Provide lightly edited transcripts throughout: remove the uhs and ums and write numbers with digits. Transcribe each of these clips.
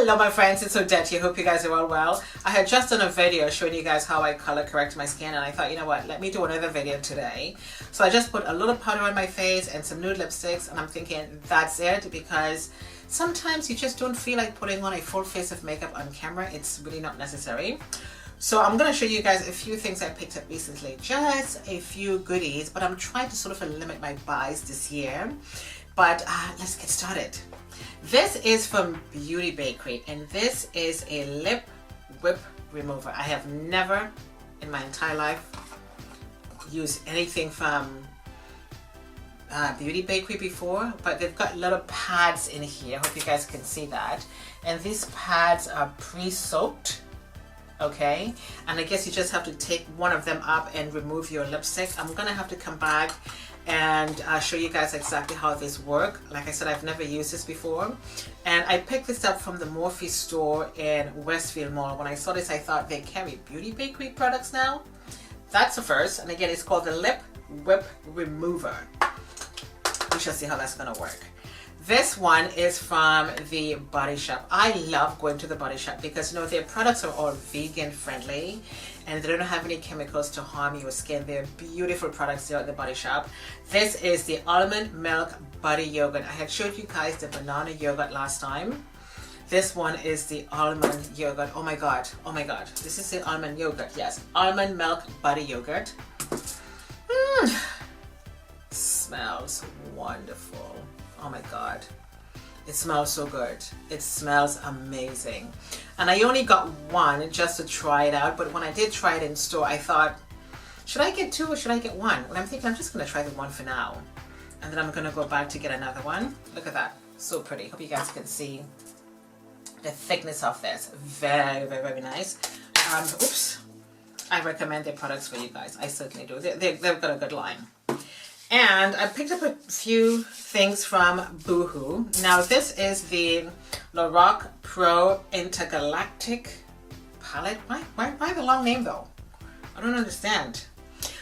Hello my friends, it's Odette here. Hope you guys are all well. I had just done a video showing you guys how I color correct my skin, and I thought, you know what, let me do another video today. So I just put a little powder on my face and some nude lipsticks, and I'm thinking that's it, because sometimes you just don't feel like putting on a full face of makeup on camera. It's really not necessary. So I'm going to show you guys a few things I picked up recently, just a few goodies, but I'm trying to sort of limit my buys this year. But let's get started. This is from Beautybakerie, and this is a lip whip remover. I have never in my entire life used anything from Beautybakerie before, but they've got little pads in here. Hope you guys can see that. And these pads are pre-soaked. Okay, and I guess you just have to take one of them up and remove your lipstick. I'm gonna have to come back and show you guys exactly how this works. Like I said, I've never used this before, and I picked this up from the Morphe store in Westfield Mall. When I saw this, I thought they carry Beautybakerie products now. That's the first, and again, it's called the Lip Whip Remover. We shall see how that's gonna work. This one is from the Body Shop. I love going to the Body Shop because, you know, their products are all vegan friendly and they don't have any chemicals to harm your skin. They're beautiful products there at the Body Shop. This is the Almond Milk Body Yogurt. I had showed you guys the banana yogurt last time. This one is the almond yogurt. Oh my god, oh my god. This is the almond yogurt, yes. Almond Milk Body Yogurt. Smells wonderful. Oh my god, it smells so good. It smells amazing. And I only got one just to try it out, but when I did try it in store, I thought, should I get two or should I get one? And I'm thinking I'm just gonna try the one for now, and then I'm gonna go back to get another one. Look at that, so pretty. Hope you guys can see the thickness of this. Very, very, very nice. Oops, I recommend their products for you guys. I certainly do. They've got a good line. And I picked up a few things from Boohoo. Now this is the Lorac Pro Intergalactic palette. Why the long name though? I don't understand.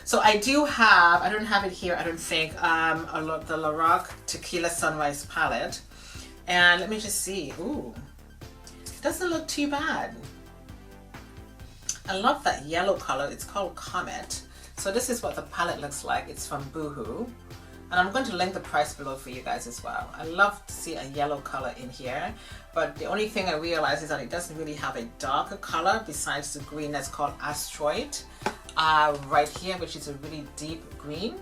So I don't have it here, I don't think, the Lorac Tequila Sunrise palette. And let me just see. Ooh, it doesn't look too bad. I love that yellow color. It's called Comet. So this is what the palette looks like. It's from Boohoo, and I'm going to link the price below for you guys as well. I love to see a yellow color in here, but the only thing I realize is that it doesn't really have a darker color besides the green that's called Asteroid right here, which is a really deep green.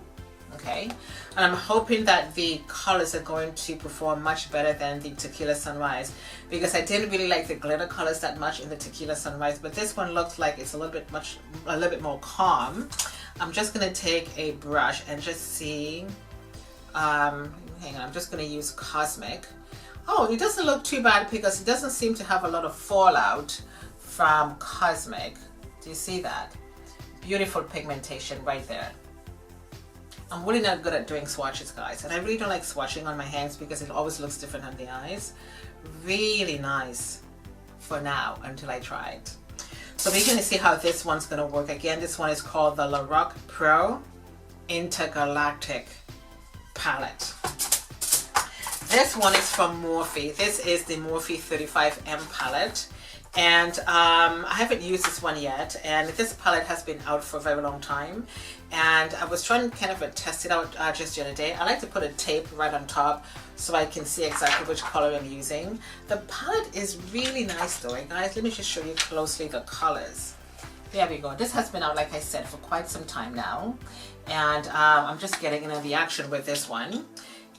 Okay, and I'm hoping that the colors are going to perform much better than the Tequila Sunrise, because I didn't really like the glitter colors that much in the Tequila Sunrise, but this one looks like it's a little bit more calm. I'm just gonna take a brush and just see. Hang on, I'm just gonna use Cosmic. Oh, it doesn't look too bad because it doesn't seem to have a lot of fallout from Cosmic. Do you see that? Beautiful pigmentation right there. I'm really not good at doing swatches, guys, and I really don't like swatching on my hands because it always looks different on the eyes. Really nice for now until I try it. So we're going to see how this one's going to work. Again, this one is called the Lorac Pro Intergalactic palette. This one is from Morphe. This is the Morphe 35M palette. And I haven't used this one yet, and this palette has been out for a very long time, and I was trying to kind of test it out just the other day. I like to put a tape right on top so I can see exactly which color I'm using. The palette is really nice though, right, guys? Let me just show you closely the colors. There we go. This has been out, like I said, for quite some time now, and I'm just getting into the action with this one.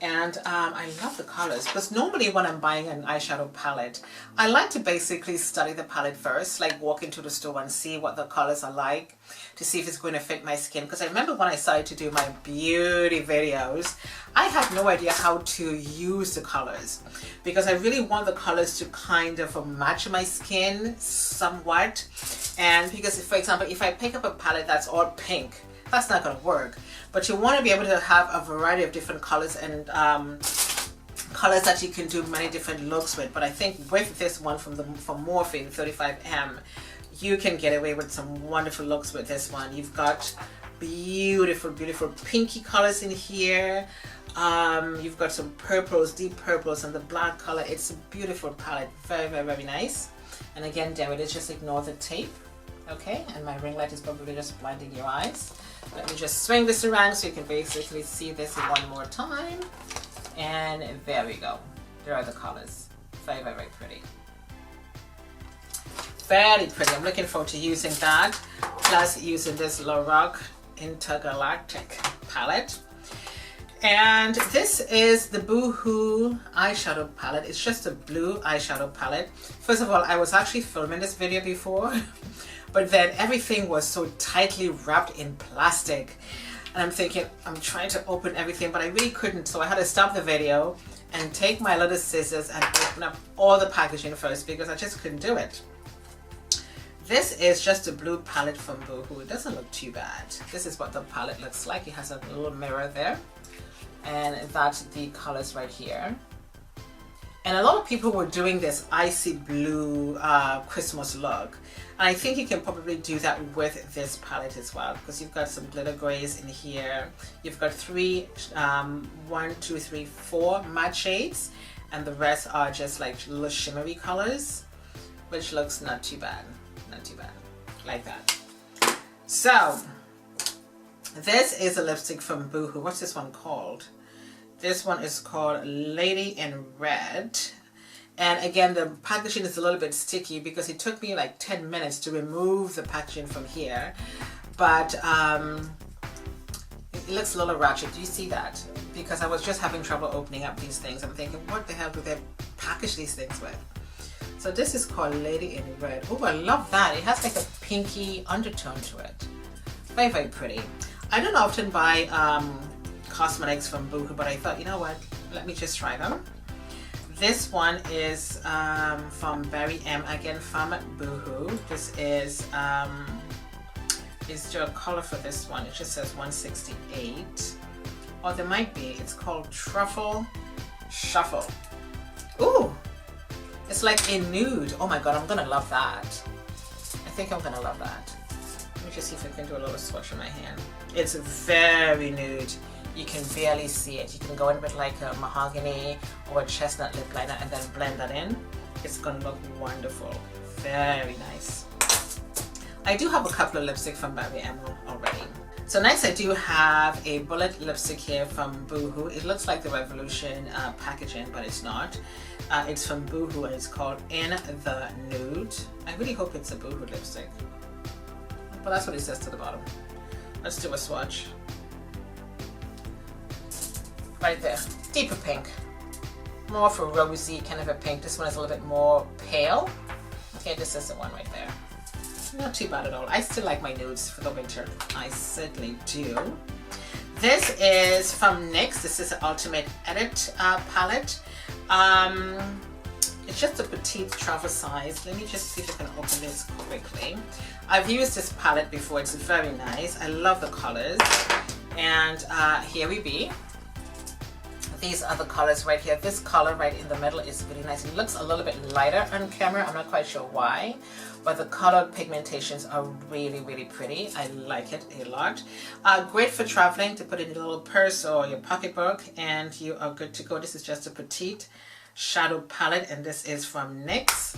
And I love the colors, because normally when I'm buying an eyeshadow palette, I like to basically study the palette first, like walk into the store and see what the colors are like to see if it's going to fit my skin. Because I remember when I started to do my beauty videos, I had no idea how to use the colors, because I really want the colors to kind of match my skin somewhat. And because, for example, if I pick up a palette that's all pink, that's not going to work. But you want to be able to have a variety of different colors and colors that you can do many different looks with. But I think with this one from Morphe 35M, you can get away with some wonderful looks with this one. You've got beautiful, beautiful pinky colors in here. You've got some purples, deep purples, and the black color. It's a beautiful palette. Very, very, very nice. And again, there it is. Just ignore the tape. Okay, and my ring light is probably just blinding your eyes. Let me just swing this around so you can basically see this one more time. And there we go. There are the colors. Very, very, very pretty. Very pretty. I'm looking forward to using that. Plus using this Lorac Intergalactic palette. And this is the Boohoo eyeshadow palette. It's just a blue eyeshadow palette. First of all, I was actually filming this video before, but then everything was so tightly wrapped in plastic. And I'm thinking, I'm trying to open everything, but I really couldn't. So I had to stop the video and take my little scissors and open up all the packaging first because I just couldn't do it. This is just a blue palette from Boohoo. It doesn't look too bad. This is what the palette looks like. It has a little mirror there. And that's the colors right here. And a lot of people were doing this icy blue Christmas look. And I think you can probably do that with this palette as well, because you've got some glitter grays in here. You've got 4 matte shades, and the rest are just like little shimmery colors, which looks not too bad. Not too bad. Like that. So, this is a lipstick from Boohoo. What's this one called? This one is called Lady in Red. And again, the packaging is a little bit sticky because it took me like 10 minutes to remove the packaging from here. But it looks a little ratchet. Do you see that? Because I was just having trouble opening up these things. I'm thinking, what the hell do they package these things with? So this is called Lady in Red. Oh, I love that. It has like a pinky undertone to it. Very, very pretty. I don't often buy cosmetics from Boohoo, but I thought, you know what, let me just try them. This one is from Berry M, again from Boohoo. This is your color for this one. It just says 168. Or there might be, it's called Truffle Shuffle. Ooh, it's like a nude. Oh my God, I'm gonna love that. I think I'm gonna love that. Let me just see if I can do a little swatch in my hand. It's very nude. You can barely see it. You can go in with like a mahogany or a chestnut lip liner and then blend that in. It's gonna look wonderful. Very nice. I do have a couple of lipstick from Berry M already. So next I do have a bullet lipstick here from Boohoo. It looks like the Revolution packaging, but it's not. It's from Boohoo and it's called In the Nude. I really hope it's a Boohoo lipstick. But that's what it says to the bottom. Let's do a swatch. Right there, deeper pink. More of a rosy kind of a pink. This one is a little bit more pale. Okay, this is the one right there. Not too bad at all. I still like my nudes for the winter. I certainly do. This is from NYX. This is an Ultimate Edit palette. It's just a petite travel size. Let me just see if I can open this quickly. I've used this palette before. It's very nice. I love the colors. And here we be. These are the colors right here. This color right in the middle is really nice. It looks a little bit lighter on camera. I'm not quite sure why, but the color pigmentations are really, really pretty. I like it a lot. Great for traveling, to put in your little purse or your pocketbook, and you are good to go. This is just a petite shadow palette, and this is from NYX.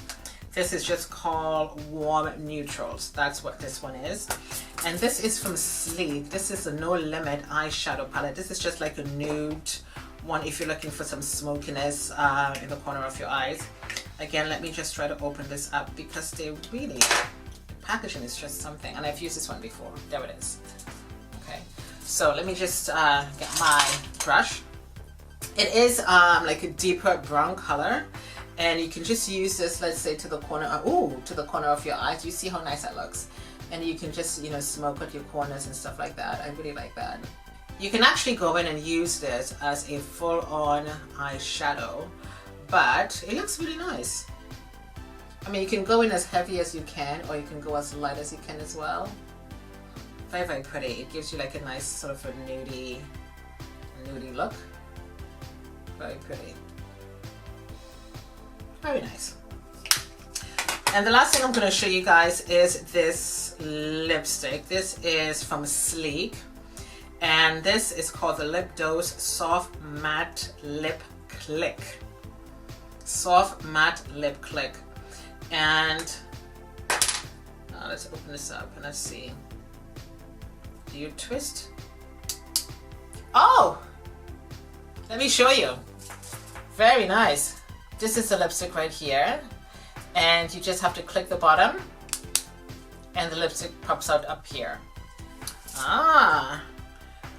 This is just called Warm Neutrals. That's what this one is. And this is from Sleex. This is a No Limit eyeshadow palette. This is just like a nude one if you're looking for some smokiness in the corner of your eyes. Again, let me just try to open this up because they really, the packaging is just something. And I've used this one before. There it is. Okay, so let me just get my brush. It is like a deeper brown color, and you can just use this, let's say, to the corner, to the corner of your eyes. You see how nice that looks? And you can just, you know, smoke at your corners and stuff like that. I really like that. You can actually go in and use this as a full-on eyeshadow, but it looks really nice. I mean, you can go in as heavy as you can, or you can go as light as you can as well. Very, very pretty. It gives you like a nice sort of a nudie look. Very pretty. Very nice. And the last thing I'm going to show you guys is this lipstick. This is from Sleek, and this is called the Lip Dose Soft Matte Lip Click. Soft Matte Lip Click. And let's open this up and let's see. Do you twist? Oh! Let me show you. Very nice. This is the lipstick right here. And you just have to click the bottom and the lipstick pops out up here. Ah,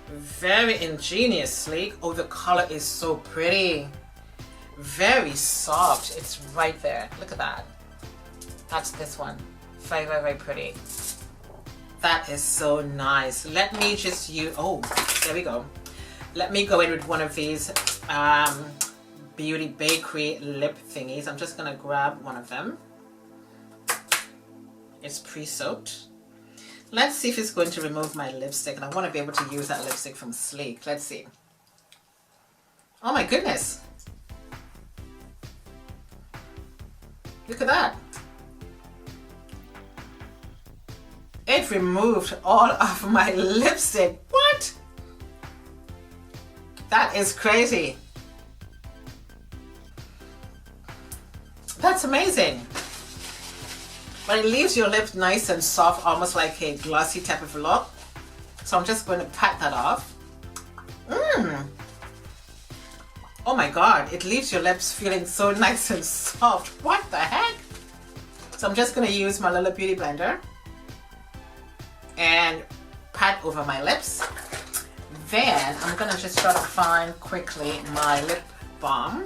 very ingenious, Sleek. Oh, the color is so pretty. Very soft. It's right there. Look at that. That's this one. Very, very, very pretty. That is so nice. Let me just use, oh, there we go. Let me go in with one of these Beauty Bakerie lip thingies. I'm just gonna grab one of them. It's pre-soaked. Let's see if it's going to remove my lipstick, and I want to be able to use that lipstick from Sleek. Let's see. Oh my goodness. Look at that. It removed all of my lipstick. What? That is crazy. That's amazing. But it leaves your lips nice and soft, almost like a glossy type of look. So I'm just going to pat that off. Oh my God, it leaves your lips feeling so nice and soft. What the heck? So I'm just going to use my little beauty blender and pat over my lips. Then I'm going to just try to find quickly my lip balm.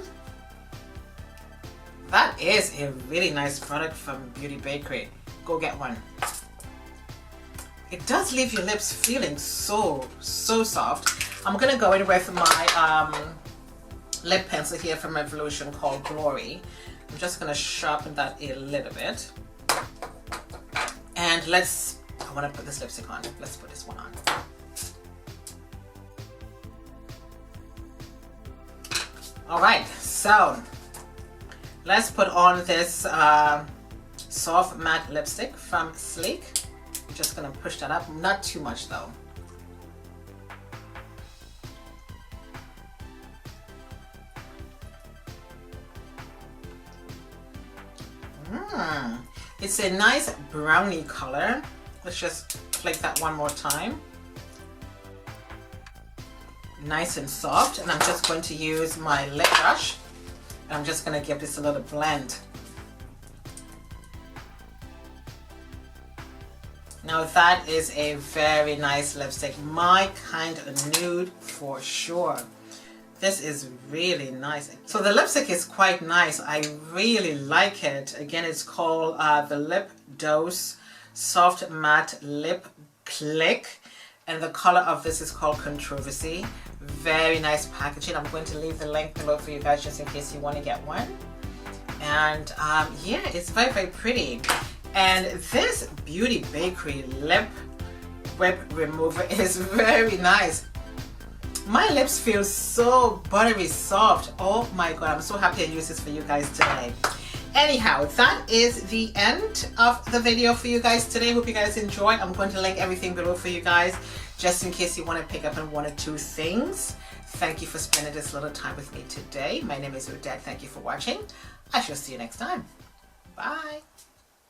That is a really nice product from Beauty Bakerie. Go get one. It does leave your lips feeling so soft. I'm going to go in with my lip pencil here from Revolution called Glory. I'm just going to sharpen that a little bit. And I want to put this lipstick on. Let's put this one on. Alright, so let's put on this soft matte lipstick from Sleek. I'm just going to push that up, not too much though. It's a nice brownie color. Let's just click that one more time. Nice and soft, and I'm just going to use my lip brush. I'm just going to give this a little blend. Now that is a very nice lipstick. My kind of nude for sure. This is really nice. So the lipstick is quite nice. I really like it. Again, it's called the Lip Dose Soft Matte Lip Click. And the color of this is called Controversy. Very nice packaging. I'm going to leave the link below for you guys just in case you want to get one. And yeah, it's very, very pretty. And this Beauty Bakerie lip whip remover is very nice. My lips feel so buttery soft. Oh my God, I'm so happy I used this for you guys today. Anyhow, that is the end of the video for you guys today. Hope you guys enjoyed. I'm going to link everything below for you guys just in case you want to pick up on one or two things. Thank you for spending this little time with me today. My name is Odette. Thank you for watching. I shall see you next time. Bye.